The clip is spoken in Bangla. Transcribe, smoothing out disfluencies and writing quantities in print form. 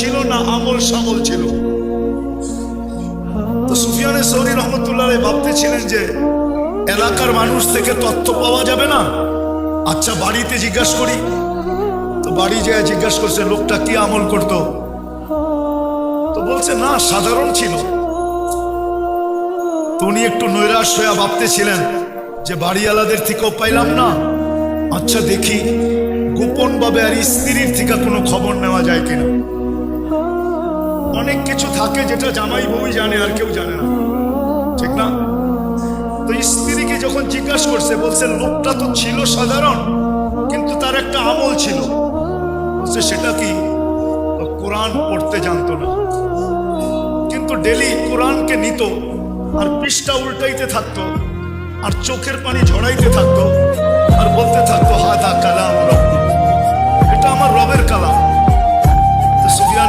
ছিল না আমল সামল ছিল। তো সুফিয়ানে সৌরি রহমতুল্লাহ ভাবতে ছিলেন যে এলাকার মানুষ থেকে তথ্য পাওয়া যাবে না, আচ্ছা বাড়িতে জিজ্ঞাসা করি। তো বাড়ি যায় জিজ্ঞাসা করছে লোকটা কি আমল করতো। তো বলছে না, সাধারণ ছিল। তো উনি একটু নৈরাশ হয়ে ভাবতেছিলেন যে বাড়িওয়ালাদের থেকেও পাইলাম না, আচ্ছা দেখি গোপন ভাবে আর স্ত্রীর থেকে কোনো খবর নেওয়া যায় কিনা। অনেক কিছু থাকে যেটা জামাই বউই জানে আর কেউ জানে না, ঠিক না? তো স্ত্রীকে যখন জিজ্ঞাসা করছে বলছে লোকটা তো ছিল সাধারণ, কিন্তু তার একটা আমল ছিল। বলছে সেটা কি? কোরআন পড়তে জানতো না, কিন্তু ডেলি কোরআনকে নিত আর পৃষ্ঠা উল্টাইতে থাকতো আর চোখের পানি ঝরাইতে থাকতো আর বলতে থাকতো হাদা কালাম রব, এটা আমার রবের কালাম।